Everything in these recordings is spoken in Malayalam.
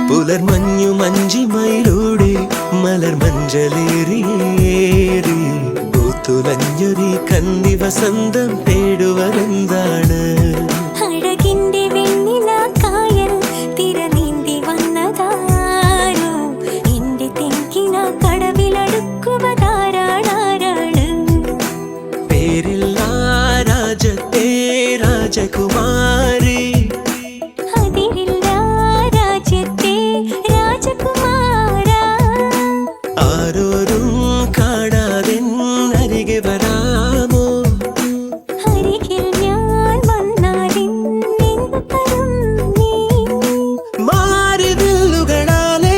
പുലർമഞ്ഞു മഞ്ചിമയിലൂടെ മലർ മഞ്ചലേറിയേറി പൂത്തുലഞ്ഞൊരി കന്നി വസന്തം തേടുവതെന്താണ്? അഴകിന്റെ വെണ്ണില കായൽ തിര നീന്തി വന്നതാരോ, എന്റെ തെങ്കിന കടവിലടുക്കുവതാരാണ്? പേരില്ല രാജത്തെ രാജകുമാരി, ആരോരും കാണാതെ അരികെ വരാമോ? അരികിൽ ഞാൻ മാറിവില്ലുകളാലെ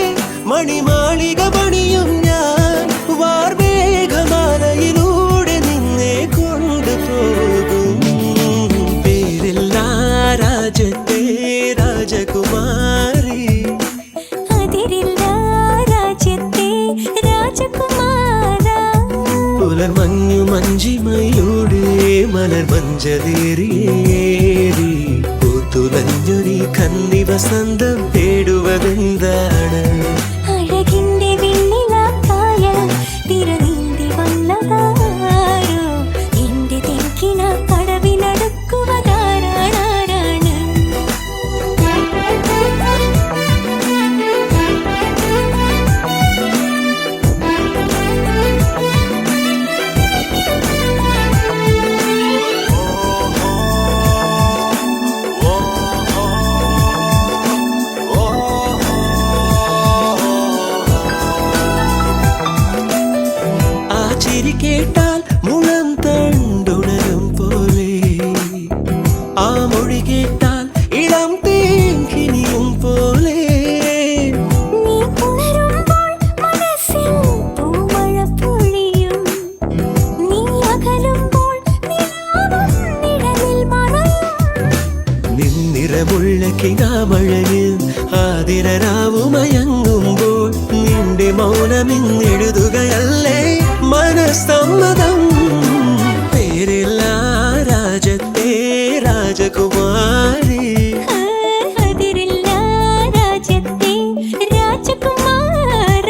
മണിമാളിക പണിയും ഞാൻ, വാർമേഘമാലയിലൂടെ നിന്നെ കൊണ്ടുപോകും. പേരില്ല രാജത്തെ രാജകുമാരി, പുലർമഞ്ഞു മഞ്ചിമയിലൂടെ മലർ മഞ്ചലേറിയേറി പൂത്തുലഞ്ഞൊരി കന്നി വസന്തം തേടുവതെന്താണ്? അഴകിന്റെ വെണ്ണില കായൽ തിര നീന്തി വന്നതാരോ, എന്റെ തെങ്കിന കടവിലടുക്കുവതാരാണ്? കേട്ടാൽ മുളം തണ്ടുണരും പോലെ, ആ മൊഴി കേട്ടാൽ ഇളം തേങ്കിനിയും പോലെ, നീ പുണരുമ്പോൾ മനസ്സിൽ പൂമഴ പൊഴിയും, നീ അകലുമ്പോൾ നിഴലിൽ മറയും. നിന്നിറമുള്ള കിനാമഴയിൽ ആതിരരാവുമയങ്ങുമ്പോൾ നിന്റെ മൗനമിന്നെഴുതുകയല്ലേ മനസ്സമ്മതം? പേരില്ല രാജത്തെ രാജകുമാരി, അതിരില്ല രാജ്യത്തെ രാജകുമാര.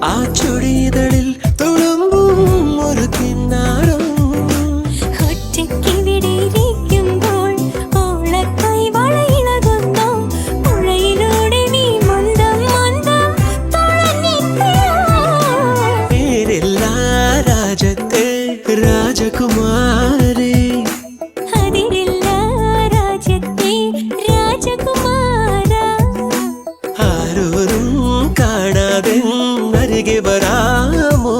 ആ ചുടിതളിൽ തുളുമ്പും ഒരു കിന്നാരം, ഒറ്റയ്ക്കിവിടെയിരിക്കുമ്പോൾ ഓളക്കൈ വളയിളകുന്നു, പുഴയിലൂടെ നീ മന്ദം മന്ദം തുഴഞ്ഞെത്തിയോ? പേരില്ല രാജത്തെ രാജകുമാരി, അതിരില്ല രാജ്യത്തെ രാജകുമാര. ആരോരും കാണാതെ അരികെ വരാമോ?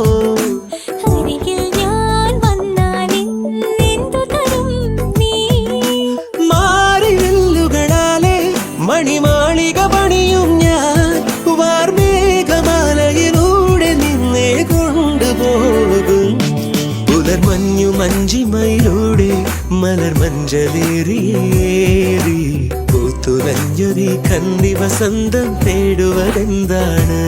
അരികിൽ ഞാൻ വന്നാലെന്തു തരും നീ? മാറിവില്ലുകളാലെ മണിമാളിക പണിയും ഞാൻ, വാർമേഘമാലയിലൂടെ നിന്നെ കൊണ്ടുപോകും. പുലർമഞ്ഞു മഞ്ചിമയിലൂടെ മലർ മഞ്ചലേറിയേറി പൂത്തുലഞ്ഞൊരി കന്നി വസന്തം തേടുവതെന്താണ്?